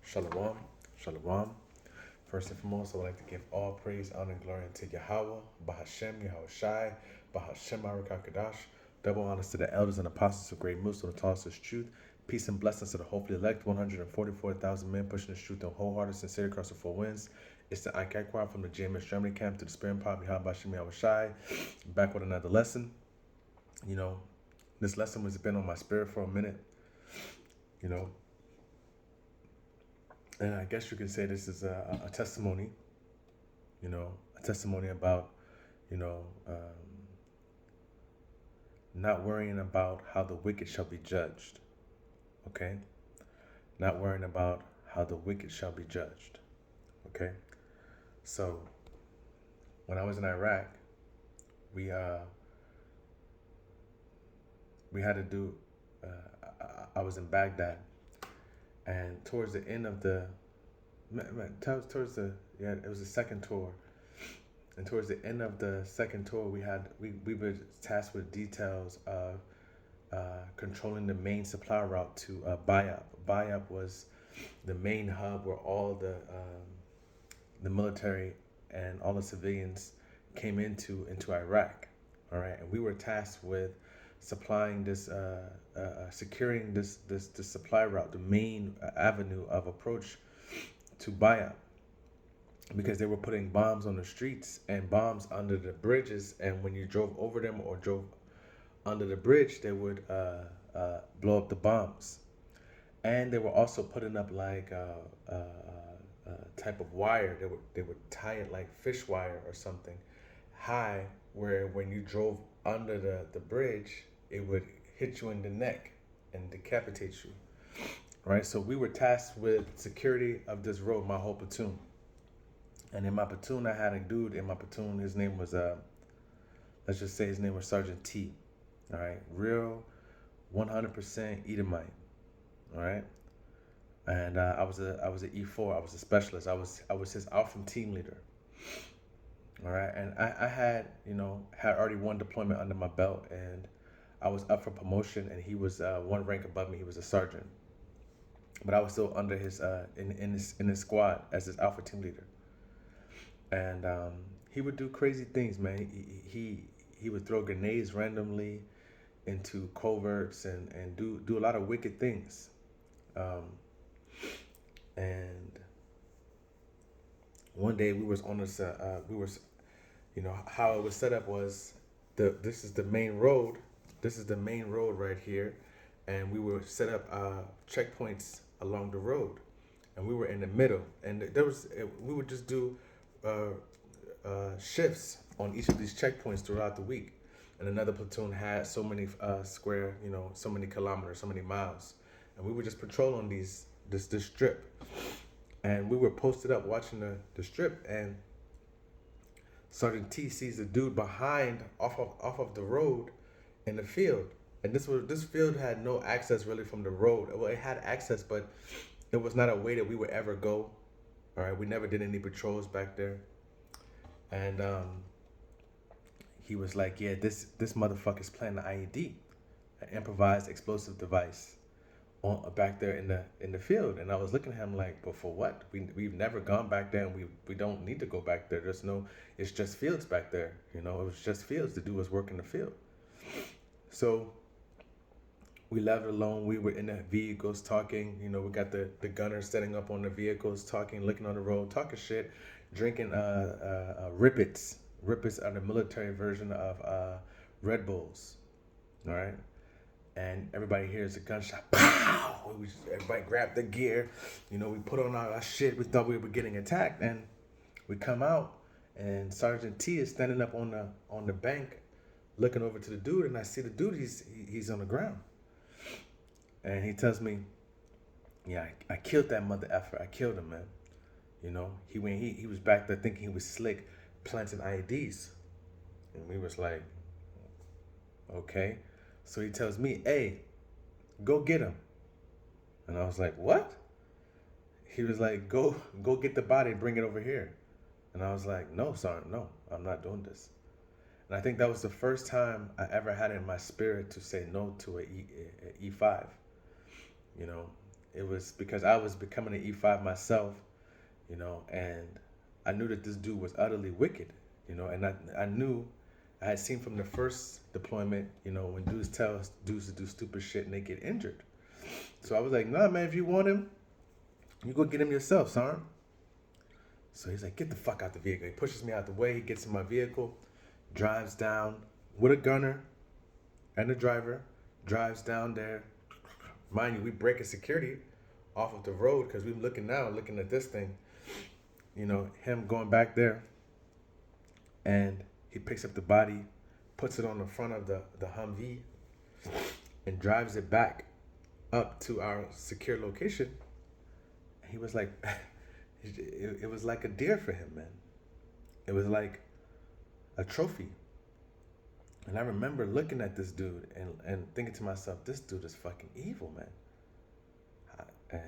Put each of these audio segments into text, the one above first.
Shalom, shalom. First and foremost, I would like to give all praise, honor, and glory unto Yahweh, Bahashem, Yahweh Shai, Bahashem, Arakakadash. Double honors to the elders and apostles of great Muslim, the tallest truth. Peace and blessings to the hopefully elect 144,000 men pushing this truth and wholehearted sincerity across the four winds. It's the Ikakwa from the JMS Germany camp to the Spirit Pop, Yahweh Bashem, Yahweh Shai. Back with another lesson. You know, this lesson has been on my spirit for a minute. You know, and I guess you can say this is a testimony, a testimony about, you know, not worrying about how the wicked shall be judged, okay? Not worrying about how the wicked shall be judged, okay? So, when I was in Iraq, we we had to do, I was in Baghdad, and towards the end of the, towards the, yeah, it was the second tour. And towards the end of the second tour, we were tasked with details of controlling the main supply route to Bayab. Bayab was the main hub where all the military and all the civilians came into Iraq. All right, and we were tasked with supplying this, securing this supply route, the main avenue of approach to Bayab, because they were putting bombs on the streets and bombs under the bridges, and when you drove over them or drove under the bridge, they would blow up the bombs. And they were also putting up like type of wire. They would tie it like fish wire or something high, where when you drove under the bridge, it would hit you in the neck and decapitate you. Right. So we were tasked with security of this road, my whole platoon. And in my platoon, I had a dude in my platoon. His name was, let's just say his name was Sergeant T. All right, real 100% Edomite. All right, and I was an E4. I was a specialist. I was his alpha team leader. All right, and I had had already one deployment under my belt, and I was up for promotion, and he was one rank above me. He was a sergeant, but I was still under his in his squad as his alpha team leader. And he would do crazy things, man. He would throw grenades randomly into coverts and do a lot of wicked things. Um, and one day we was on this, how it was set up was this is the main road. This is the main road right here, and we were set up checkpoints along the road, and we were in the middle, and we would just do shifts on each of these checkpoints throughout the week. And another platoon had so many square, so many kilometers, so many miles, and we would just patrol on this strip. And we were posted up watching the strip, and Sergeant T sees a dude behind off of the road in the field. And this field had no access really from the road. Well, it had access, but it was not a way that we would ever go. All right, we never did any patrols back there. And he was like, "Yeah, this motherfucker's planting an IED, an improvised explosive device, on back there in the field." And I was looking at him like, "But for what? We've never gone back there, and we don't need to go back there. It's just fields back there. It was just fields to do his work in the field." So we left it alone. We were in the vehicles talking. We got the gunners setting up on the vehicles, talking, looking on the road, talking shit, drinking Rippets. Rippets are the military version of Red Bulls. All right. And everybody hears a gunshot. Pow! Everybody grabbed the gear. We put on our shit. We thought we were getting attacked. And we come out, and Sergeant T is standing up on the bank looking over to the dude. And I see the dude, he's on the ground. And he tells me, "Yeah, I killed that mother effer. I killed him, man." He was back there thinking he was slick, planting IEDs. And we was like, "Okay." So he tells me, "Hey, go get him." And I was like, "What?" He was like, Go get the body and bring it over here." And I was like, "No, Sergeant, no, I'm not doing this." And I think that was the first time I ever had it in my spirit to say no to a E5. It was because I was becoming an E5 myself, and I knew that this dude was utterly wicked, and I knew I had seen from the first deployment, when dudes tell dudes to do stupid shit and they get injured. So I was like, nah, man, if you want him, you go get him yourself, son. So he's like, get the fuck out the vehicle. He pushes me out the way. He gets in my vehicle, drives down with a gunner and a driver, drives down there. Mind you, we breaking security off of the road because we're looking at this thing, him going back there. And he picks up the body, puts it on the front of the Humvee, and drives it back up to our secure location. He was like, it was like a deer for him, man. It was like a trophy. And I remember looking at this dude and thinking to myself, this dude is fucking evil, man.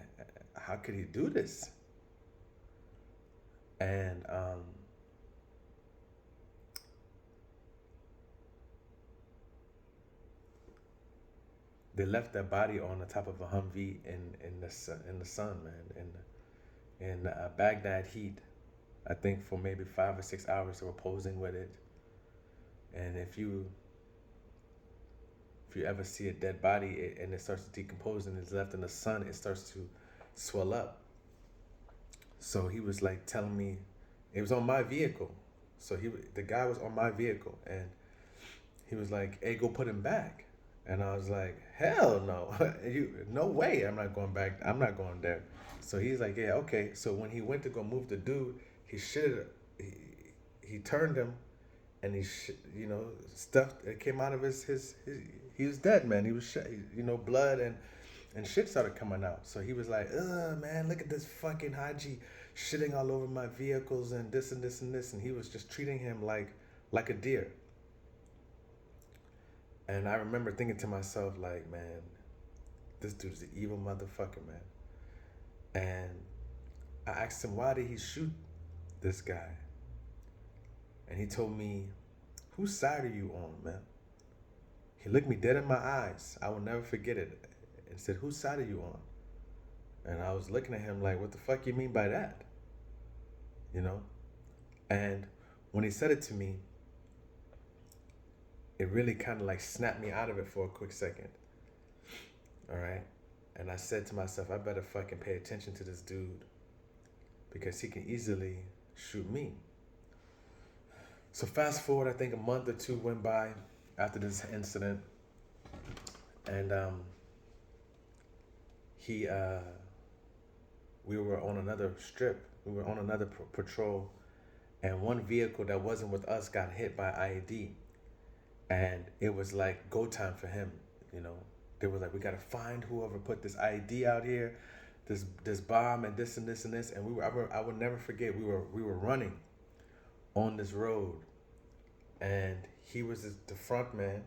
How could he do this? And they left that body on the top of a Humvee in the sun, man, in Baghdad heat. I think for maybe 5 or 6 hours they were posing with it. And if you ever see a dead body and it starts to decompose and it's left in the sun, it starts to swell up. So he was like telling me, it was on my vehicle. So the guy was on my vehicle and he was like, hey, go put him back. And I was like, hell no, no way, I'm not going back. I'm not going there. So he's like, yeah, okay. So when he went to go move the dude, he turned him, and stuff that came out of his he was dead, man. He was blood and shit started coming out. So he was like, ugh, man, look at this fucking Haji shitting all over my vehicles and this and this and this, and he was just treating him like a deer. And I remember thinking to myself, like, man, this dude's an evil motherfucker, man. And I asked him, why did he shoot this guy? And he told me, whose side are you on, man? He looked me dead in my eyes. I will never forget it. And said, whose side are you on? And I was looking at him like, what the fuck you mean by that? And when he said it to me, it really kind of like snapped me out of it for a quick second. All right. And I said to myself, I better fucking pay attention to this dude because he can easily shoot me. So fast forward, I think a month or two went by after this incident, and we were on another strip. We were on another patrol, and one vehicle that wasn't with us got hit by IED, and it was like go time for him. They were like, we gotta find whoever put this IED out here, this bomb and this and this and this, and I would never forget. We were running on this road, and he was the front man,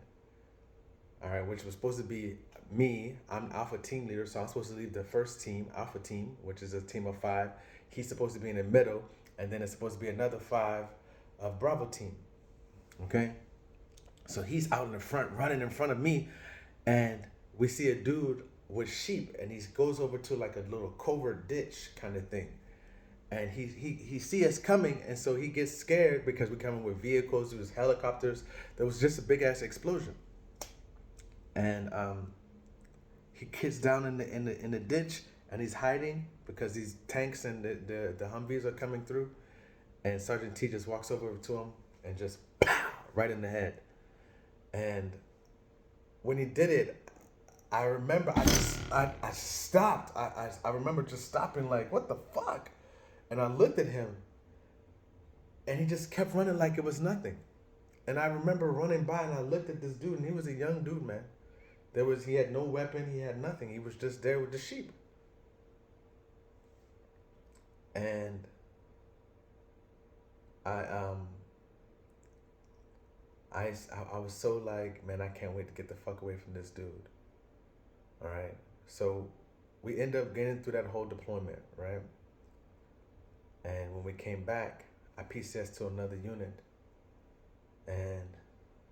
all right, which was supposed to be me. I'm Alpha team leader, so I'm supposed to lead the first team, Alpha team, which is a team of 5. He's supposed to be in the middle, and then it's supposed to be another 5 of Bravo team, okay? So he's out in the front, running in front of me, and we see a dude with sheep, and he goes over to like a little covert ditch kind of thing. And he see us coming, and so he gets scared because we're coming with vehicles, there was helicopters. There was just a big ass explosion, and he gets down in the ditch, and he's hiding because these tanks and the Humvees are coming through. And Sergeant T just walks over to him and just right in the head. And when he did it, I remember I stopped. I remember just stopping like, what the fuck? And I looked at him, and he just kept running like it was nothing. And I remember running by, and I looked at this dude, and he was a young dude, man. He had no weapon, he had nothing. He was just there with the sheep. And I was so like, man, I can't wait to get the fuck away from this dude. All right. So we end up getting through that whole deployment, right? And when we came back, I PCS to another unit, and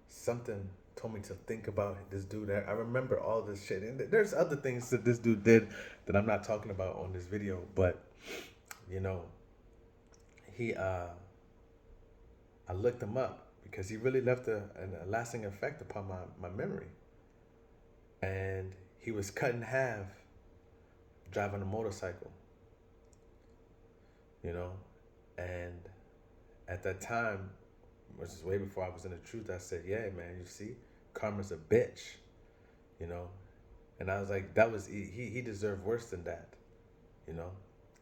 something told me to think about this dude. I remember all this shit, and there's other things that this dude did that I'm not talking about on this video. But you know, he I looked him up because he really left a lasting effect upon my memory. And he was cut in half driving a motorcycle, you know. And at that time, which is way before I was in the truth, I said, yeah, man, you see, karma's a bitch, you know. And I was like, that was, he deserved worse than that, you know.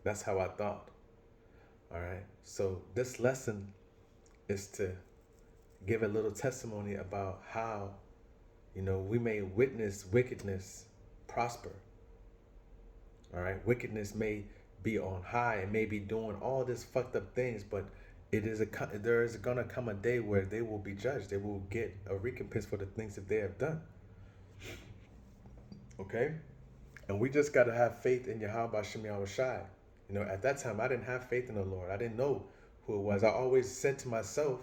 That's how I thought. All right. So this lesson is to give a little testimony about how, you know, we may witness wickedness prosper. All right. Wickedness may be on high and may be doing all this fucked up things, but there is gonna come a day where they will be judged. They will get a recompense for the things that they have done. Okay? And we just gotta have faith in Yahweh Shem Shai. You know, at that time I didn't have faith in the Lord. I didn't know who it was. I always said to myself,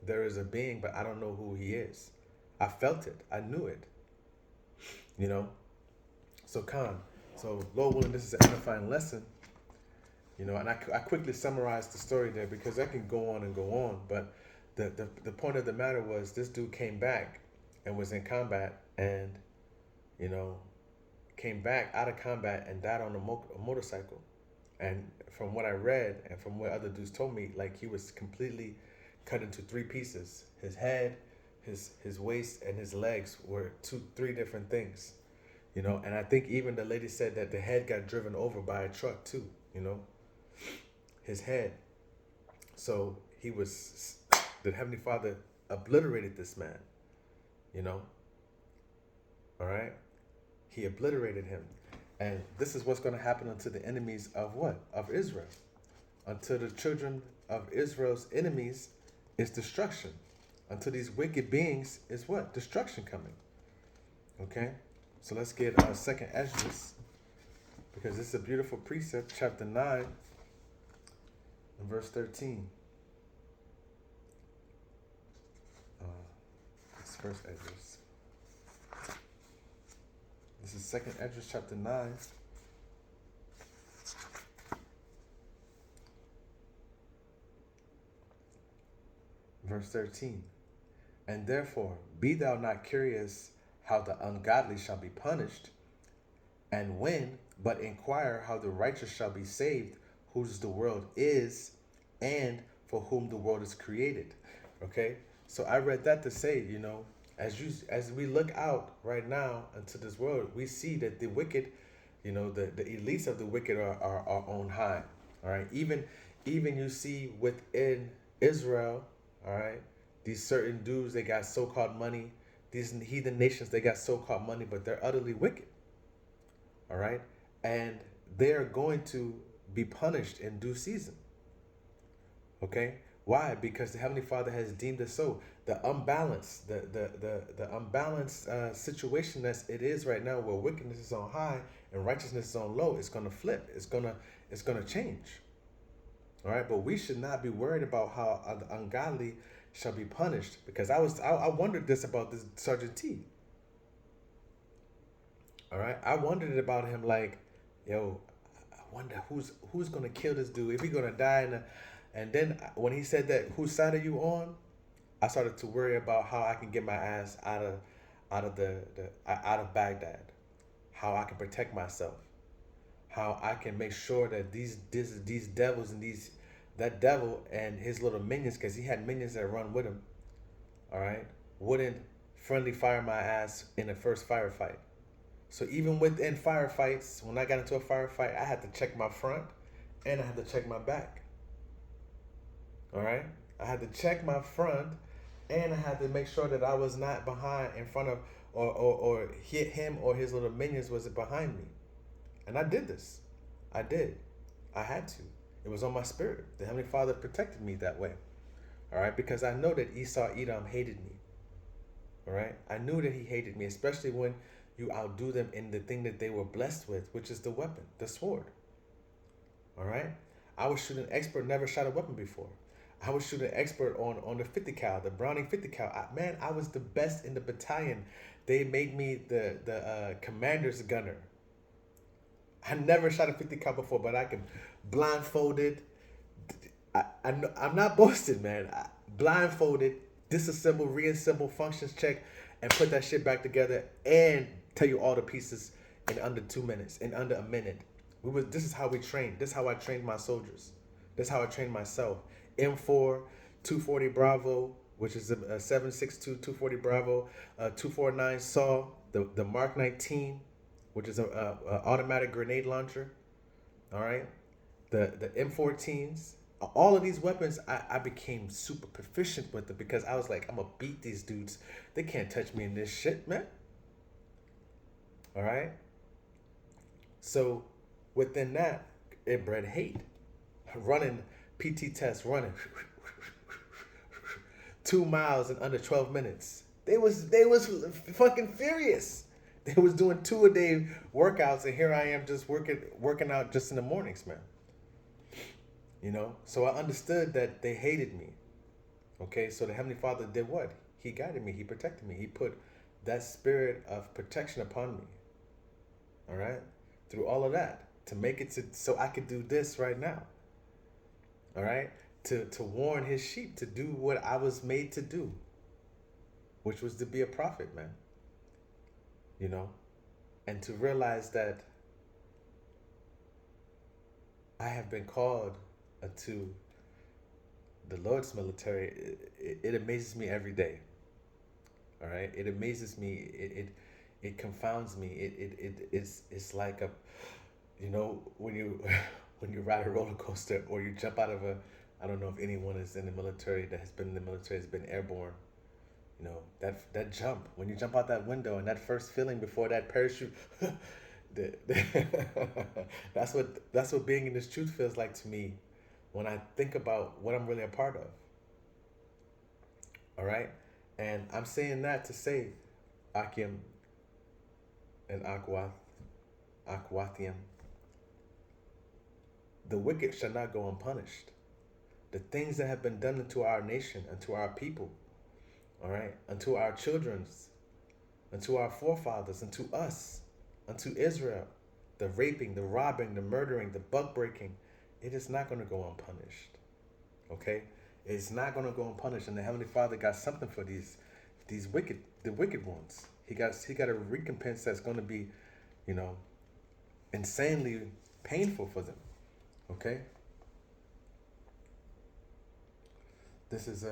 there is a being, but I don't know who he is. I felt it. I knew it. You know? So Lord willing, this is an edifying lesson. You know, and I quickly summarized the story there because I can go on and go on. But the point of the matter was this dude came back and was in combat and, you know, came back out of combat and died on a motorcycle. And from what I read and from what other dudes told me, like he was completely cut into three pieces. His head, his waist, and his legs were three different things. You know, and I think even the lady said that the head got driven over by a truck too, you know. His head. So the Heavenly Father obliterated this man, you know. All right. He obliterated him. And this is what's going to happen unto the enemies of what? Of Israel. Unto the children of Israel's enemies is destruction. Unto these wicked beings is what? Destruction coming. Okay. So let's get second Ezra, because this is a beautiful precept, chapter 9. In verse 13. It's first Esdras. This is second Esdras chapter 9. Verse 13. And therefore, be thou not curious how the ungodly shall be punished, and when, but inquire how the righteous shall be saved, whose the world is, and for whom the world is created. Okay, so I read that to say, you know, as we look out right now into this world, we see that the wicked, you know, the elites of the wicked are on high. All right, even you see within Israel, all right, these certain dudes, they got so-called money. These heathen nations, they got so-called money, but they're utterly wicked. All right, and they are going to be punished in due season. Okay, why? Because the Heavenly Father has deemed it so. The unbalanced, the unbalanced situation that it is right now, where wickedness is on high and righteousness is on low, it's gonna flip. It's gonna change. All right, but we should not be worried about how the ungodly shall be punished, because I wondered this about this Sergeant T. All right, I wondered about him, like, yo, I wonder who's gonna kill this dude, if he's gonna die. And then when he said that, whose side are you on? I started to worry about how I can get my ass out of Baghdad, how I can protect myself, how I can make sure that these devils and that devil and his little minions, because he had minions that run with him, all right, wouldn't friendly fire my ass in the first firefight. So even within firefights, when I got into a firefight, I had to check my front and I had to check my back. All right? I had to check my front and I had to make sure that I was not behind, in front of, or hit him or his little minions was behind me. And I did this. I did. I had to. It was on my spirit. The Heavenly Father protected me that way. All right? Because I know that Esau, Edom hated me. All right? I knew that he hated me, especially when you outdo them in the thing that they were blessed with, which is the weapon, the sword. All right? I was shooting expert, never shot a weapon before. I was shooting expert on the 50 cal, the Browning 50 cal. Man, I was the best in the battalion. They made me the commander's gunner. I never shot a 50 cal before, but I can blindfolded. I'm not boasting, man. Blindfolded, disassemble, reassemble, functions check, and put that shit back together and tell you all the pieces in under 2 minutes, in under a minute. This is how we trained. This is how I trained my soldiers. This is how I trained myself. M4, 240 Bravo, which is a 7.62 240 Bravo, 249 SAW, the Mark 19, which is a automatic grenade launcher. All right, the M14s, all of these weapons, I became super proficient with it because I was like, I'm gonna beat these dudes. They can't touch me in this shit, man. All right. So within that, it bred hate. Running PT tests, running 2 miles in under 12 minutes. They was fucking furious. They was doing 2 a day workouts, and here I am just working out just in the mornings, man. You know, so I understood that they hated me. Okay, so the Heavenly Father did what? He guided me. He protected me. He put that spirit of protection upon me. All right, through all of that to make it to so I could do this right now. All right, to warn His sheep to do what I was made to do, which was to be a prophet, man. You know, and to realize that I have been called to the Lord's military. It amazes me every day. All right, it amazes me. It confounds me. It's like a, you know, when you when you ride a roller coaster or you jump out of a, I don't know if anyone is in the military that has been in the military has been airborne. You know, that jump, when you jump out that window and that first feeling before that parachute, that's what being in this truth feels like to me when I think about what I'm really a part of. All right, and I'm saying that to say, Akim and Akwathium, the wicked shall not go unpunished. The things that have been done unto our nation, unto our people, all right, unto our children's, unto our forefathers, unto us, unto Israel, the raping, the robbing, the murdering, the buck breaking, it is not going to go unpunished. Okay, it's not going to go unpunished, and the Heavenly Father got something for these the wicked ones. He got a recompense that's going to be, you know, insanely painful for them. Okay, this is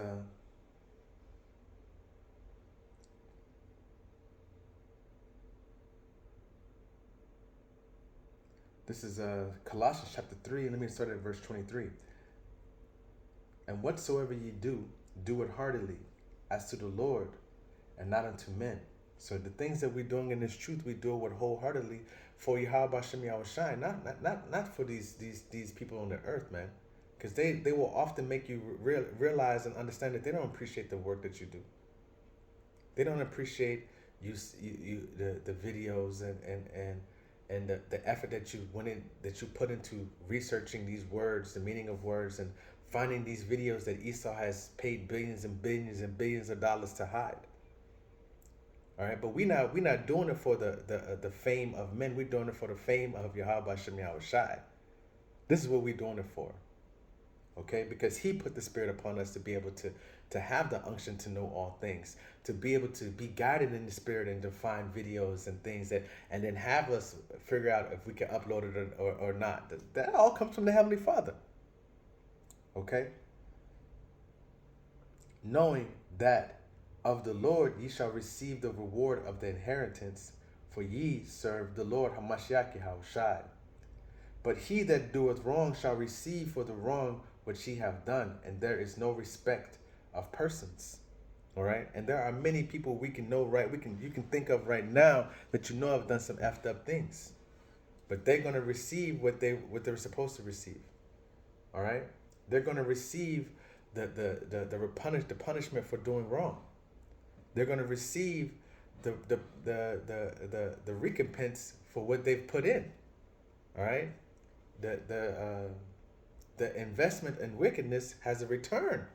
Colossians chapter 3, and let me start at verse 23. And whatsoever ye do, do it heartily, as to the Lord, and not unto men. So the things that we're doing in this truth, we do it with wholeheartedly for Yahweh Shem Yahweh Shai, not for these people on the earth, man. Because they will often make you realize and understand that they don't appreciate the work that you do. They don't appreciate the videos and the effort that you put into researching these words, the meaning of words, and finding these videos that Esau has paid billions and billions and billions of dollars to hide. All right, but we not doing it for the fame of men. We're doing it for the fame of Yahweh Shem Yahweh Shai. This is what we're doing it for. Okay, because He put the Spirit upon us to be able to have the unction to know all things, to be able to be guided in the Spirit and to find videos and things and then have us figure out if we can upload it or not. That all comes from the Heavenly Father. Okay, knowing that of the Lord ye shall receive the reward of the inheritance, for ye serve the Lord Hamashiach Yahushai. But he that doeth wrong shall receive for the wrong which he have done, and there is no respect of persons. All right, and there are many people we can know you can think of right now that you know have done some effed up things, but they're gonna receive what they're supposed to receive. All right, they're gonna receive the punishment for doing wrong. They're gonna receive the recompense for what they've put in. All right, the the investment in wickedness has a return.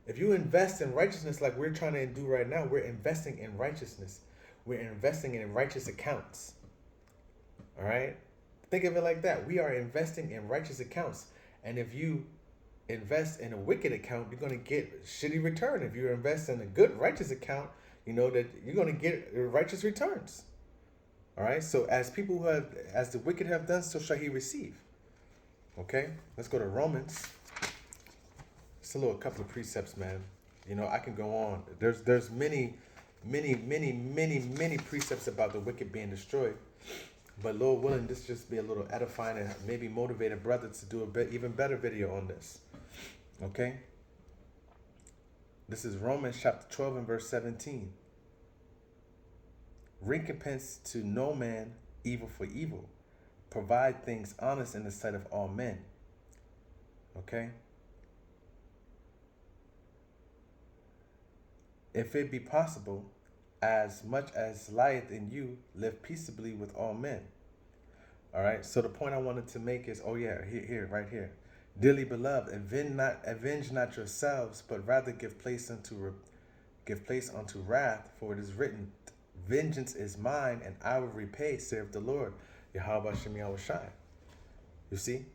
If you invest in righteousness like we're trying to do right now, we're investing in righteousness. We're investing in righteous accounts. All right? Think of it like that. We are investing in righteous accounts. And if you invest in a wicked account, you're going to get shitty return. If you invest in a good righteous account, you know that you're going to get righteous returns. All right? So as the wicked have done, so shall he receive. Okay? Let's go to Romans. It's a couple of precepts, man. I can go on. There's many precepts about the wicked being destroyed. But Lord willing, this just be a little edifying and maybe motivate a brother to do even better video on this. Okay? This is Romans chapter 12 and verse 17. Recompense to no man evil for evil. Provide things honest in the sight of all men. Okay? If it be possible, as much as lieth in you, live peaceably with all men. All right. So the point I wanted to make is, here, right here. Dearly beloved, avenge not yourselves, but rather give place unto wrath. For it is written, vengeance is mine, and I will repay, saith the Lord. Yahweh Shem Yahushai. You see?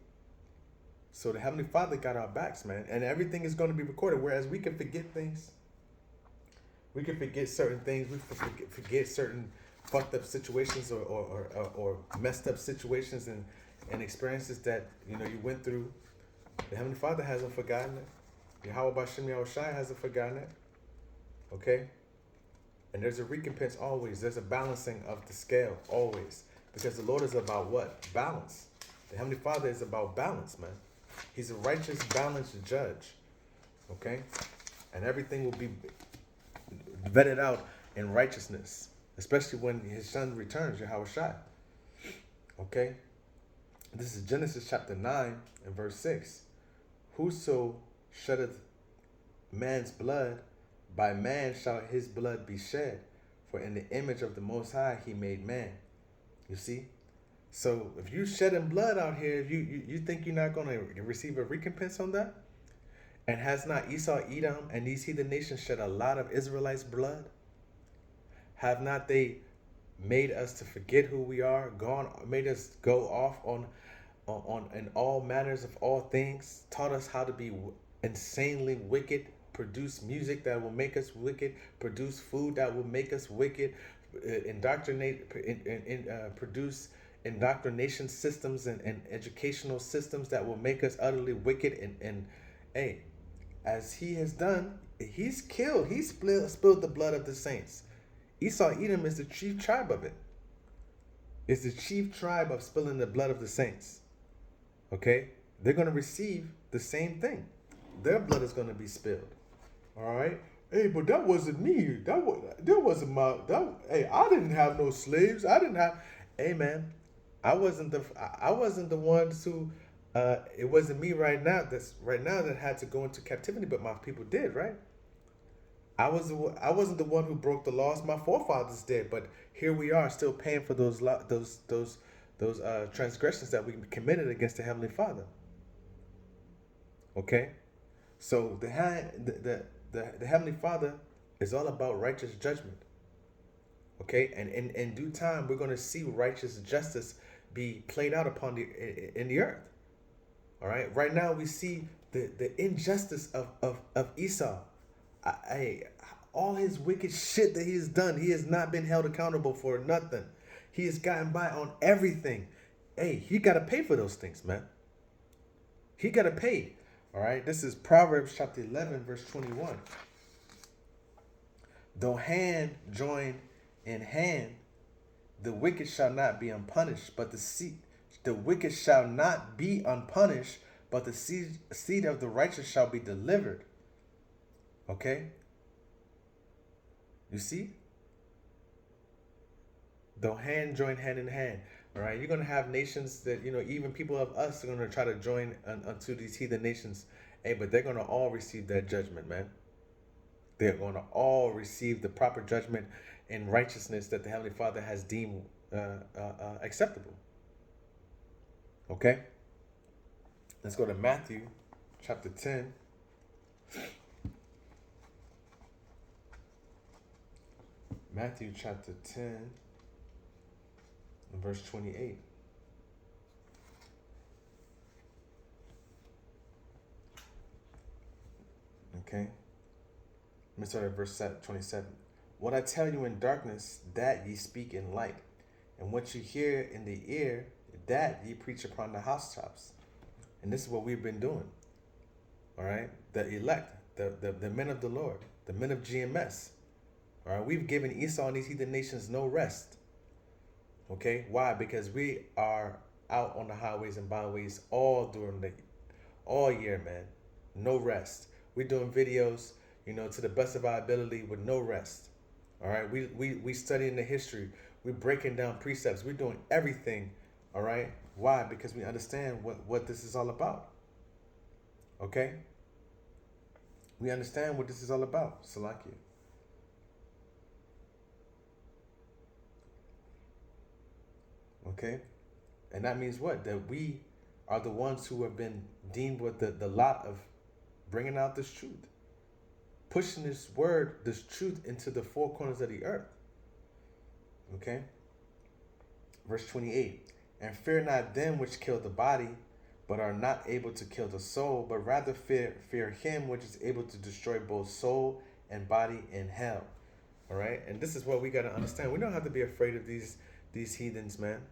So the Heavenly Father got our backs, man, and everything is going to be recorded. Whereas we can forget things. We can forget certain things. We forget certain fucked up situations or messed up situations and experiences that you went through. The Heavenly Father hasn't forgotten it. Yahweh Bashem Yahushai hasn't forgotten it. Okay? And there's a recompense always. There's a balancing of the scale always. Because the Lord is about what? Balance. The Heavenly Father is about balance, man. He's a righteous, balanced judge. Okay? And everything will be vetted out in righteousness, especially when his son returns, Yahushua. Okay? This is Genesis chapter 9 and verse 6. Whoso sheddeth man's blood, by man shall his blood be shed, for in the image of the Most High he made man. You see? So if you shedding blood out here, you think you're not going to receive a recompense on that? And has not Esau, Edom, and these heathen nations shed a lot of Israelites' blood? Have not they made us to forget who we are, made us go off on in all manners of all things, taught us how to be insanely wicked, produce music that will make us wicked, produce food that will make us wicked, produce indoctrination systems and educational systems that will make us utterly wicked and hey, as he has done, he's spilled the blood of the saints. Esau, Edom is the chief tribe of it. It's the chief tribe of spilling the blood of the saints. Okay? They're going to receive the same thing. Their blood is going to be spilled. All right? Hey, but that wasn't me. That wasn't my. Hey, I didn't have no slaves. Hey, man, I wasn't the ones who. It wasn't me right now that had to go into captivity, but my people did, right? I wasn't the one who broke the laws. My forefathers did, but here we are still paying for those transgressions that we committed against the Heavenly Father. Okay, so the Heavenly Father is all about righteous judgment. Okay, and in due time we're going to see righteous justice be played out in the earth. All right. Right now we see the injustice of Esau. All his wicked shit that he's done, he has not been held accountable for nothing. He has gotten by on everything. Hey, he got to pay for those things, man. He got to pay. All right. This is Proverbs chapter 11, verse 21. Though hand join in hand, the wicked shall not be unpunished, but the wicked shall not be unpunished, but the seed of the righteous shall be delivered. Okay? You see? Though hand join hand in hand. All right? You're going to have nations that, even people of us are going to try to join unto these heathen nations. Hey, but they're going to all receive that judgment, man. They're going to all receive the proper judgment and righteousness that the Heavenly Father has deemed acceptable. Okay? Let's go to Matthew chapter 10. Matthew chapter 10 and verse 28. Okay? Let me start at verse 27. What I tell you in darkness, that ye speak in light. And what you hear in the ear, that ye preach upon the housetops. And this is what we've been doing. All right? The elect, the men of the Lord, the men of GMS. All right? We've given Esau and these heathen nations no rest. Okay? Why? Because we are out on the highways and byways all year, man. No rest. We're doing videos, to the best of our ability with no rest. All right? We studying the history. We're breaking down precepts. We're doing everything. All right? Why? Because we understand what this is all about. Okay? We understand what this is all about. Salakia. Okay? And that means what? That we are the ones who have been deemed with the lot of bringing out this truth. Pushing this truth into the four corners of the earth. Okay? Verse 28. And fear not them which kill the body, but are not able to kill the soul, but rather fear him which is able to destroy both soul and body in hell. All right? And this is what we got to understand. We don't have to be afraid of these heathens, man.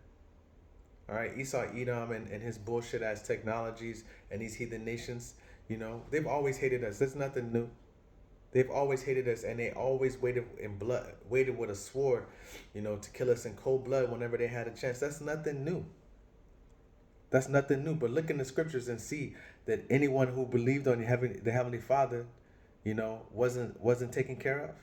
All right? Esau, Edom, and his bullshit ass technologies and these heathen nations, they've always hated us. That's nothing new. They've always hated us, and they always waited with a sword, to kill us in cold blood whenever they had a chance. That's nothing new. That's nothing new. But look in the scriptures and see that anyone who believed on the Heavenly Father, wasn't taken care of.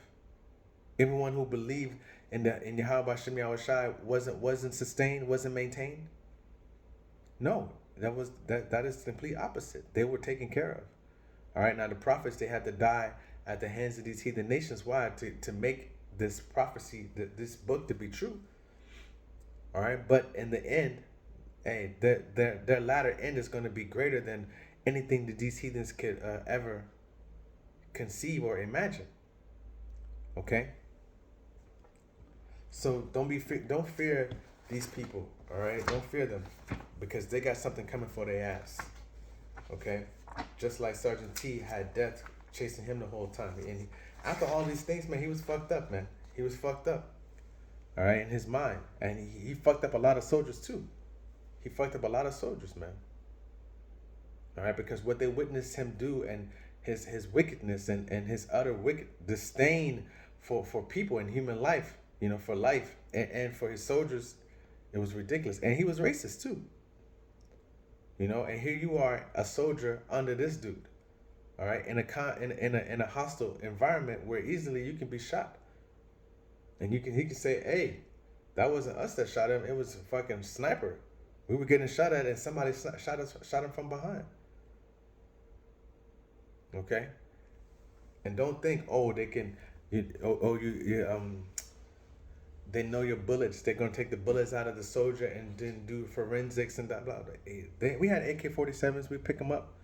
Everyone who believed in Yahweh Shem Yahushai wasn't sustained, wasn't maintained. No, that is the complete opposite. They were taken care of. All right, now the prophets, they had to die at the hands of these heathen nations. Why? To make this prophecy, this book, to be true. All right, but in the end, hey, their latter end is going to be greater than anything that these heathens could ever conceive or imagine. Okay. So don't fear these people. All right, don't fear them, because they got something coming for their ass. Okay, just like Sergeant T had death chasing him the whole time, and after all these things, man, he was fucked up, man. He was fucked up. All right, in his mind, and he fucked up a lot of soldiers too. He fucked up a lot of soldiers, man. All right, because what they witnessed him do, and his wickedness, and his utter disdain for people and human life, for life, and for his soldiers, it was ridiculous. And he was racist too. And here you are, a soldier under this dude. All right, in a hostile environment where easily you can be shot, and he can say, "Hey, that wasn't us that shot him. It was a fucking sniper. We were getting shot at, and somebody shot him from behind." Okay, and don't think, they can, they know your bullets. They're gonna take the bullets out of the soldier and then do forensics and blah blah blah. We had AK-47s. We pick them up.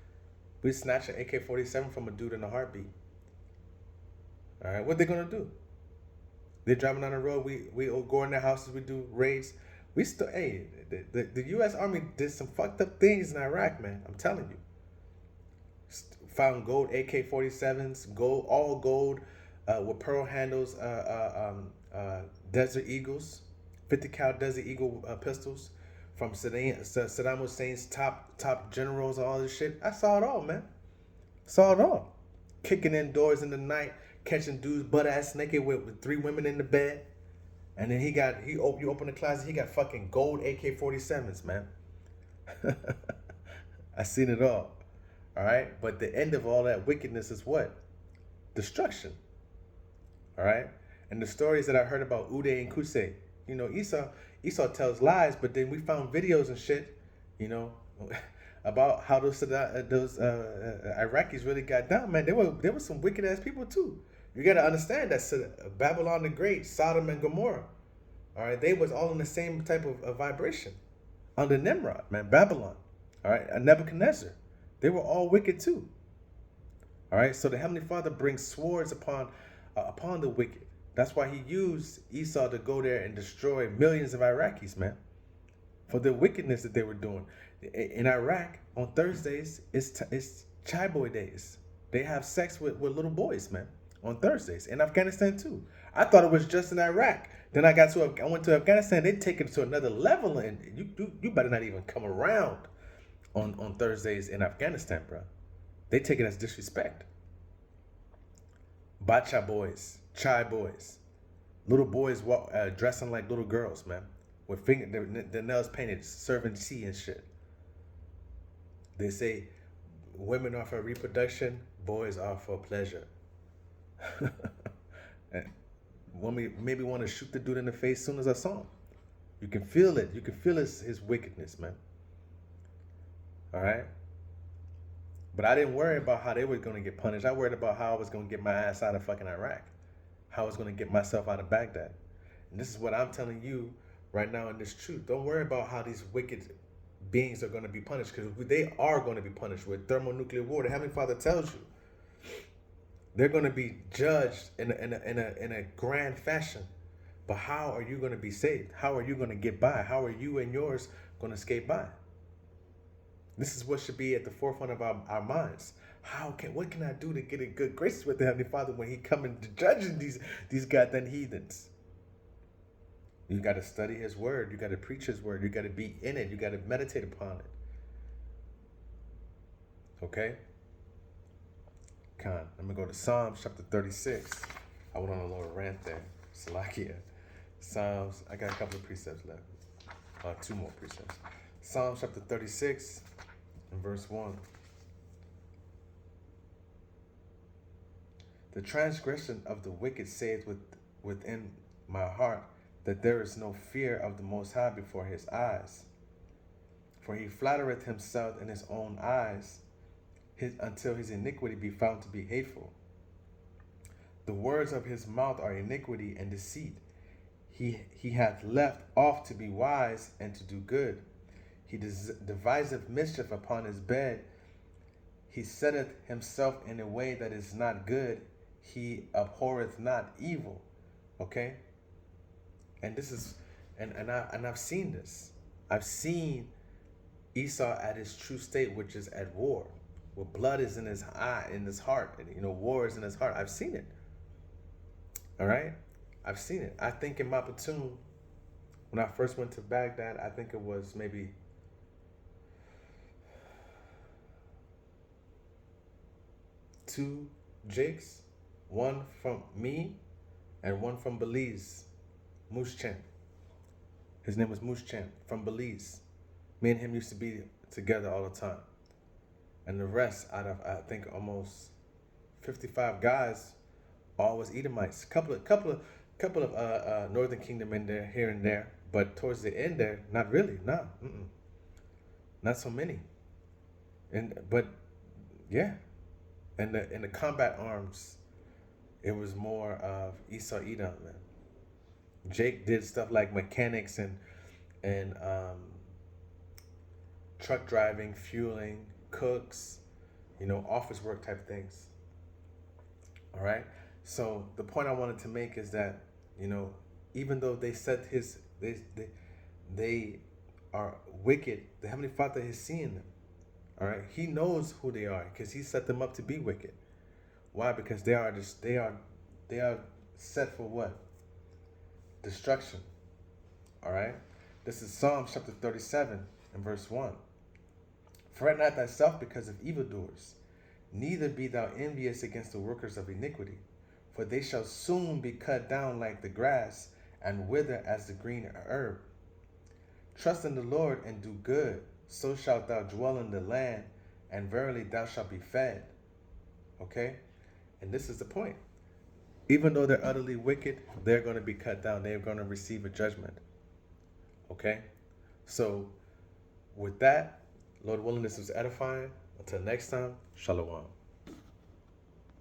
We snatch an AK-47 from a dude in a heartbeat. All right, what they gonna do? They're driving down the road. We go in their houses. We do raids. We still, the U.S. Army did some fucked up things in Iraq, man. I'm telling you. Found gold AK-47s, all gold, with pearl handles, Desert Eagles, 50 cal Desert Eagle pistols from Saddam Hussein's top generals, all this shit. I saw it all, man. Saw it all. Kicking in doors in the night, catching dudes butt ass naked with 3 women in the bed. And then you open the closet, he got fucking gold AK-47s, man. I seen it all. All right? But the end of all that wickedness is what? Destruction. All right? And the stories that I heard about Uday and Kusay, Esau tells lies, but then we found videos and shit, about how those Iraqis really got down, man. There were some wicked ass people too. You got to understand that Babylon the Great, Sodom and Gomorrah, all right, they was all in the same type of vibration under Nimrod, man, Babylon. All right, and Nebuchadnezzar, they were all wicked too. All right, so the Heavenly Father brings swords upon the wicked. That's why He used Esau to go there and destroy millions of Iraqis, man, for the wickedness that they were doing. In Iraq, on Thursdays, it's chai boy days. They have sex with little boys, man, on Thursdays. In Afghanistan too. I thought it was just in Iraq. Then I went to Afghanistan. They take it to another level, and you better not even come around on Thursdays in Afghanistan, bro. They take it as disrespect. Bacha boys, chai boys, little boys dressing like little girls, man, with their nails painted, serving tea and shit. They say women are for reproduction, boys are for pleasure. And women maybe want to shoot the dude in the face as soon as I saw him. You can feel it. You can feel his wickedness, man. All right. But I didn't worry about how they were going to get punished. I worried about how I was going to get my ass out of fucking Iraq, how I was going to get myself out of Baghdad. And this is what I'm telling you right now in this truth. Don't worry about how these wicked beings are going to be punished, because they are going to be punished with thermonuclear war. The Heavenly Father tells you they're going to be judged in a grand fashion. But how are you going to be saved? How are you going to get by? How are you and yours going to escape by? This is what should be at the forefront of our minds. What can I do to get in good graces with the Heavenly Father when He coming to judging these goddamn heathens? You got to study His word. You got to preach His word. You got to be in it. You got to meditate upon it. Okay? Let me go to Psalms chapter 36. I went on a little rant there. Salakia. Psalms. I got a couple of precepts left. 2 more precepts. Psalms chapter 36 and verse 1. The transgression of the wicked saith within my heart, that there is no fear of the Most High before His eyes. For he flattereth himself in his own eyes, until his iniquity be found to be hateful. The words of his mouth are iniquity and deceit. He hath left off to be wise and to do good. He deviseth mischief upon his bed. He setteth himself in a way that is not good. He abhorreth not evil. Okay? And this is, and I've seen this. I've seen Esau at his true state, which is at war, where blood is in his eye, in his heart, and war is in his heart. I've seen it. All right, I've seen it. I think in my platoon, when I first went to Baghdad, I think it was maybe 2 Jakes, one from me, and one from Belize, Moose Chen. His name was Moose Chen from Belize. Me and him used to be together all the time. And the rest, out of I think almost 55 guys, all was Edomites. Couple of Northern Kingdom in there, here and there, but towards the end there, not really. No, not so many. But yeah, and the combat arms, it was more of Esau Edom, man. Jake did stuff like mechanics and truck driving, fueling, cooks, office work type things. All right. So the point I wanted to make is that, even though they said they are wicked, the Heavenly Father is seeing them. All right. He knows who they are because He set them up to be wicked. Why? Because they are set for what? Destruction. All right. This is Psalms chapter 37 and verse 1. Fret not thyself because of evildoers, neither be thou envious against the workers of iniquity, for they shall soon be cut down like the grass, and wither as the green herb. Trust in the Lord and do good, so shalt thou dwell in the land, and verily thou shalt be fed. Okay? And this is the point. Even though they're utterly wicked, they're going to be cut down. They're going to receive a judgment. Okay? So, with that, Lord willing, this was edifying. Until next time, Shalom.